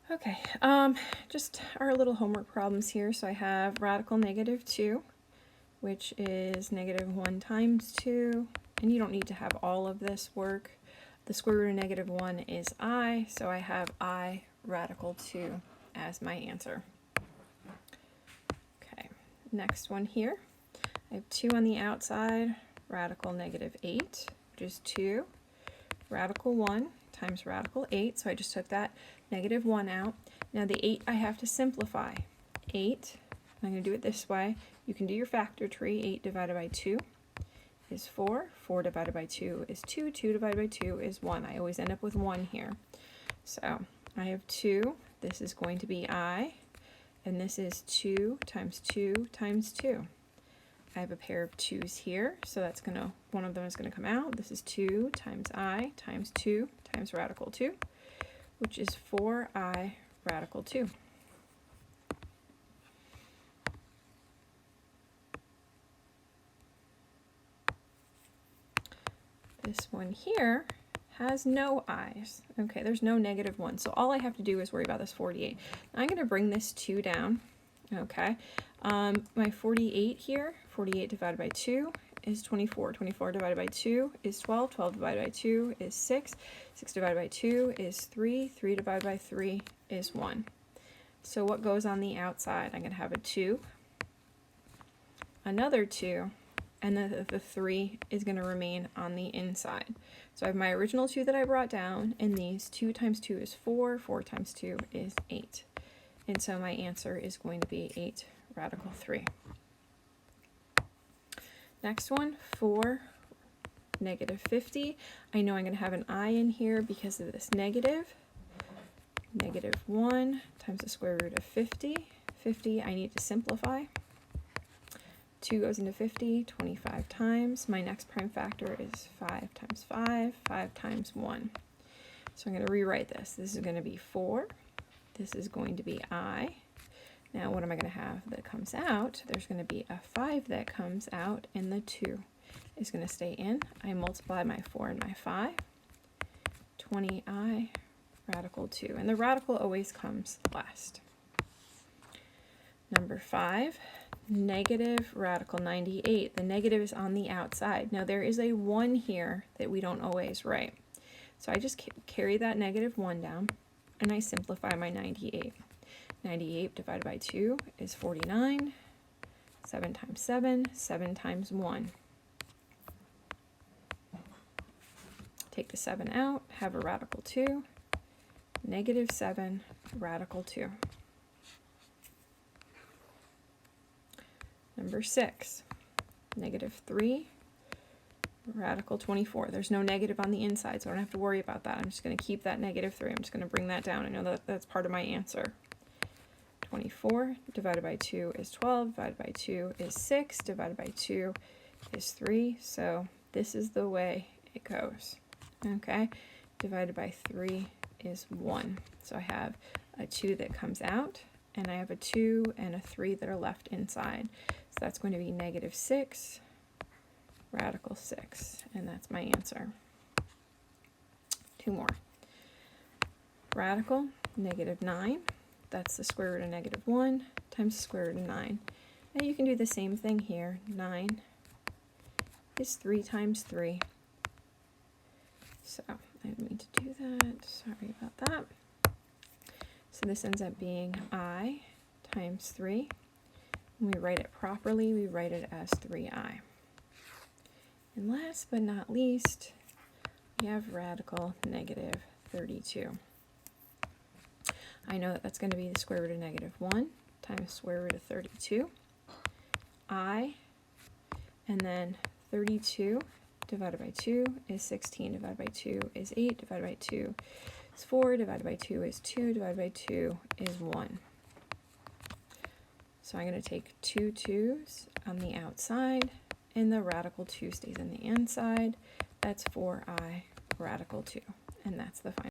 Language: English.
Okay, just our little homework problems here. So I have radical negative 2, which is negative 1 times 2, and you don't need to have all of this work. The square root of negative 1 is I, so I have I radical 2 as my answer. Okay, next one here. I have 2 on the outside, radical negative 8, which is 2, radical 1 times radical 8, so I just took that negative 1 out. Now the 8 I have to simplify. 8, I'm going to do it this way. You can do your factor tree. 8 divided by 2 is 4. 4 divided by 2 is 2. 2 divided by 2 is 1. I always end up with 1 here. So I have 2. This is going to be I. And this is 2 times 2 times 2. I have a pair of 2's here, so that's one of them is going to come out. This is 2 times I times 2 times radical 2, which is 4I radical 2. This one here has no i's. Okay, there's no negative 1, so all I have to do is worry about this 48. Now I'm going to bring this 2 down. Okay, my 48 here, 48 divided by 2 is 24. 24 divided by 2 is 12. 12 divided by 2 is 6. 6 divided by 2 is 3. 3 divided by 3 is 1. So what goes on the outside? I'm going to have a 2, another 2, and the 3 is going to remain on the inside. So I have my original 2 that I brought down, and these 2 times 2 is 4. 4 times 2 is 8. And so my answer is going to be 8 radical 3. Next one, 4 negative 50. I know I'm going to have an I in here because of this negative. Negative 1 times the square root of 50. 50 I need to simplify. 2 goes into 50 25 times. My next prime factor is 5 times 5. 5 times 1. So I'm going to rewrite this. This is going to be 4. This is going to be I. Now what am I going to have that comes out? There's going to be a 5 that comes out, and the 2 is going to stay in. I multiply my 4 and my 5. 20I radical 2. And the radical always comes last. Number 5, negative radical 98. The negative is on the outside. Now there is a 1 here that we don't always write. So I just carry that negative 1 down, and I simplify my 98. 98 divided by 2 is 49. 7 times 7, 7 times 1. Take the 7 out, have a radical 2. Negative 7 radical 2. Number 6, negative 3 radical 24. There's no negative on the inside, so I don't have to worry about that. I'm just going to keep that negative 3. I'm just going to bring that down. I know that that's part of my answer. 24 divided by 2 is 12, divided by 2 is 6, divided by 2 is 3. So this is the way it goes. Okay, divided by 3 is 1. So I have a 2 that comes out, and I have a 2 and a 3 that are left inside. So that's going to be negative 6 radical 6, and that's my answer. 2 more. Radical negative 9. That's the square root of negative 1 times the square root of 9. Now you can do the same thing here. 9 is 3 times 3. So I didn't mean to do that. Sorry about that. So this ends up being I times 3. When we write it properly, we write it as 3I. And last but not least, we have radical negative 32. I know that that's going to be the square root of negative 1 times the square root of 32. I, and then 32 divided by 2 is 16, divided by 2 is 8, divided by 2 is 4, divided by 2 is 2, divided by 2 is 1. So I'm going to take 2 2's on the outside, and the radical 2 stays on the inside. That's 4I radical 2, and that's the final.